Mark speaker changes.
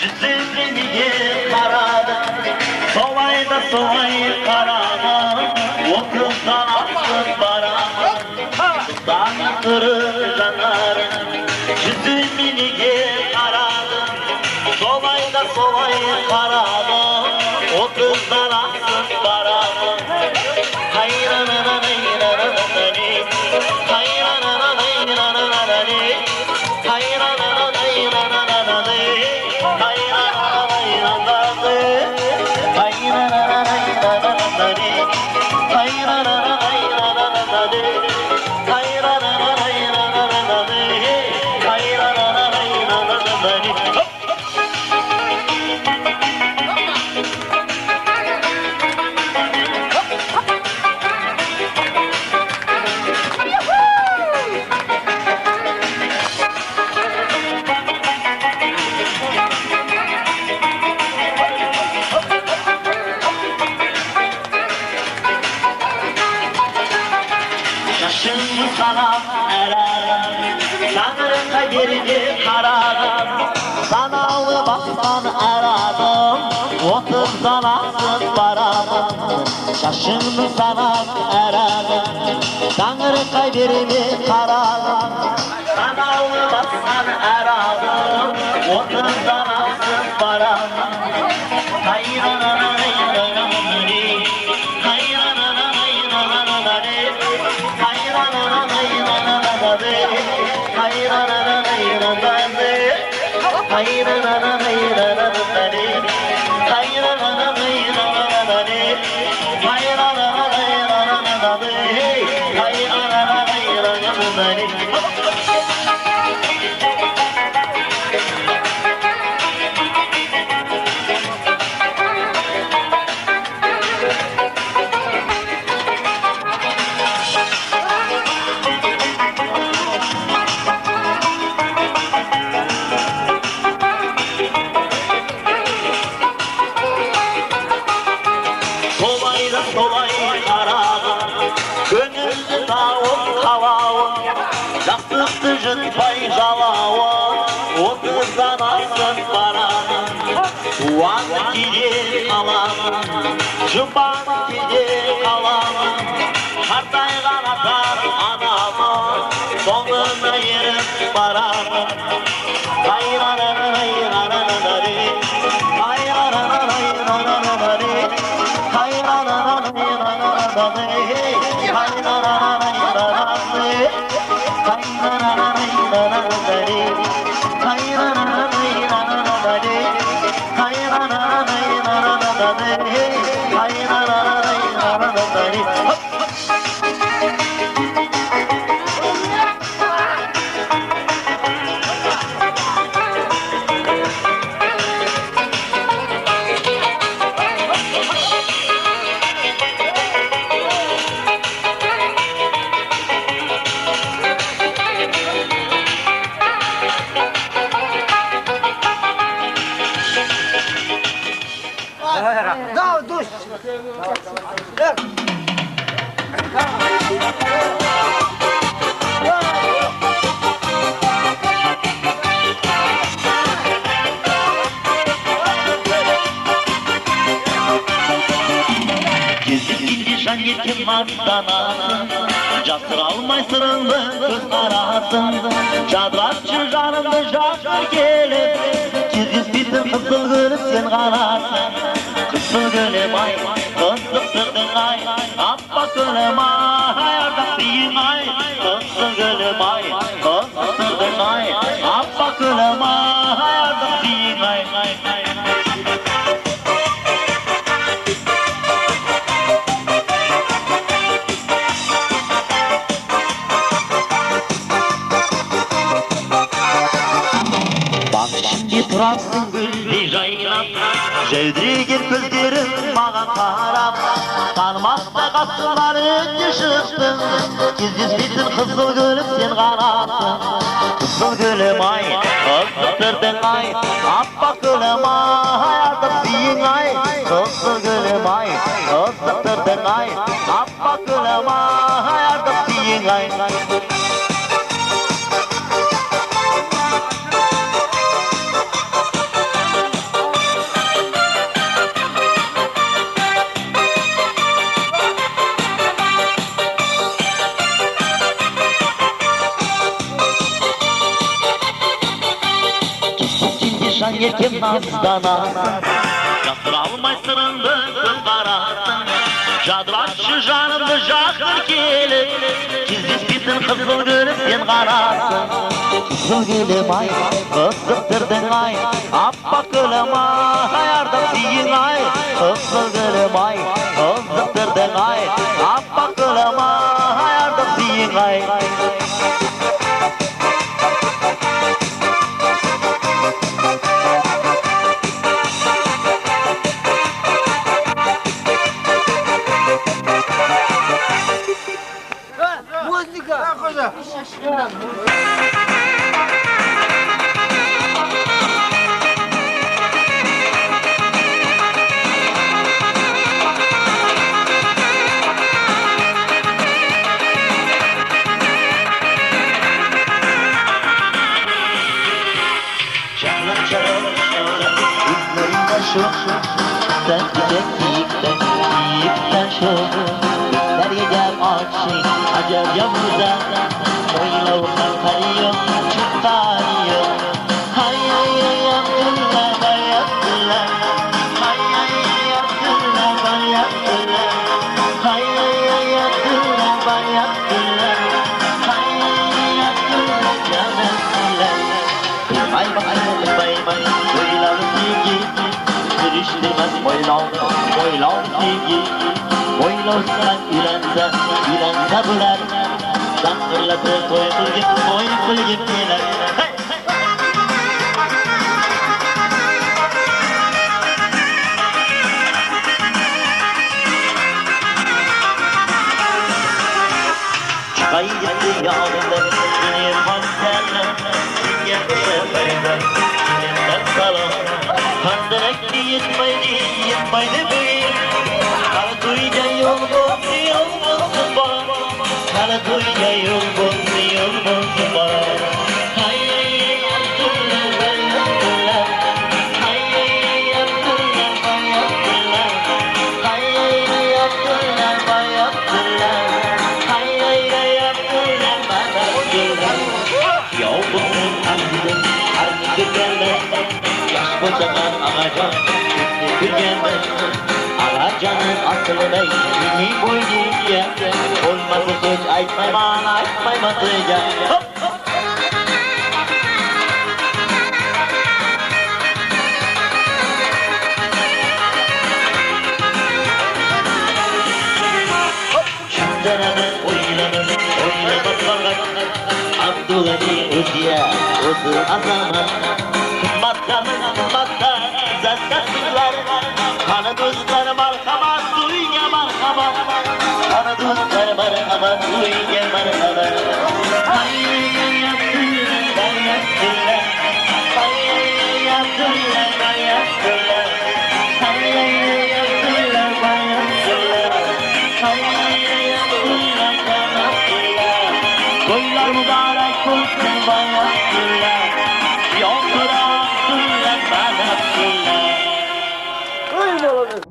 Speaker 1: Yüzüne karadı, solay da solay karadı. O kızdan aksın baradı, dağın kırı janarı. Yüzüne karadı, solay da solay karadı. O kızdan aksın baradı. Hayranana hayranana hayranana sana erarım, Tanrı kaderini kararım. Sanalı baksan eradım, o kızdan aksın baradım. Şaşındı sana erarım, Tanrı kaderini kararım. Sanalı baksan eradım, o kızdan aksın baradım. Hayranana hayranana hayranana Solay karadım, gönüllü dağım havavım, Yaktıktı jıtpay jalavım, o kızdan aksın baradım. Uanı gider kalamım, jımbanı gider kalamım, Hartaygan atar anamım, sonuna yerim baradım. Hayranana hayranana hayranana
Speaker 2: Да, душ.
Speaker 1: Gizli can yetim ardanasın, Casır almay sırındı kız arasın. Cadratçı canımda şarkı gelip, Çizgis bitim kızıl gülüp sen kanasın. Kızıl gülüm ay, kızlıktırdın ay, Appak gülüm ay, ardaklıyım ay. Kızıl gülüm ay, kızlıktırdın ay, Appak gülüm ay, ardaklıyım ay. Turasın güldi jaylap, Jevdirgen gözlerin mağa karap. Tanımakta kasımların düşüktün, Çizgis bitim kızıl gülüm sen kanasın. Kızıl gülüm ay, kızlıktırdın ay, Appak gülüm ay, ardaklıyım ay. Kızıl gülüm ay, kızlıktırdın ay, Appak gülüm ay, ardaklıyım ay. şan yetim nazdanasın Jasır almay sırındı kız karasın Jadratçı janımdı jakır kelip Çiziz bitin kızıl gülüm sen karasın Kızıl gülüm ay, kızıktırdın ay Appak gülüm ay, yardım siyin ay Kızıl gülüm ay, kızıktırdın ay Appak gülüm ay, yardım siyin ay Sen gidek yiyipten şu Dergecem akşi acab yavruda Boylavundan kayıyor çıktanıyor Hay hay hay yaptılar bay yaptılar Hay hay hay yaptılar bay yaptılar Hay hay hay yaptılar bay yaptılar Hay hay hay yaptılar canımlar Bay bay bay bay boylavun sevgi Sürüştürmez boylavun sevgi Boylavsan ülense bular Şangırlatır boy kılgıp gelir Çıkayı gitti yağmurda Dünyem hanserle Dünyem seferinde Dünyemden salam Kandırak yetmeydi büyük Kala duyca yol bulsun bana Kala duyca yol bulsun bana Hay hay hay yaptılar bay yaptılar Hay hay hay yaptılar bay yaptılar Hay hay hay yaptılar bay yaptılar Hay hay hay yaptılar bay yaptılar Yol bulsun artık derler Yaş kocaman ağaca Gülgenler Ağacanın asılı bey Kimi boynuya Olmazsa söz aytmaymadıya Şundananı oynamak fakat Abdullah'ı ödüye Ozu azaman Kımmatta zastasızlar Kanı dostlar marhamat duyga marhamat Kanı dostlar marhamat duyga marhamat Hay hay yaptılar bay yaptılar Hay hay yaptılar bay yaptılar Hay hay yaptılar bay yaptılar Hay hay yaptılar bay yaptılar Koylar mübarek olsun bay yaptılar Yoktura Abdullah bay yaptılar Öyle olur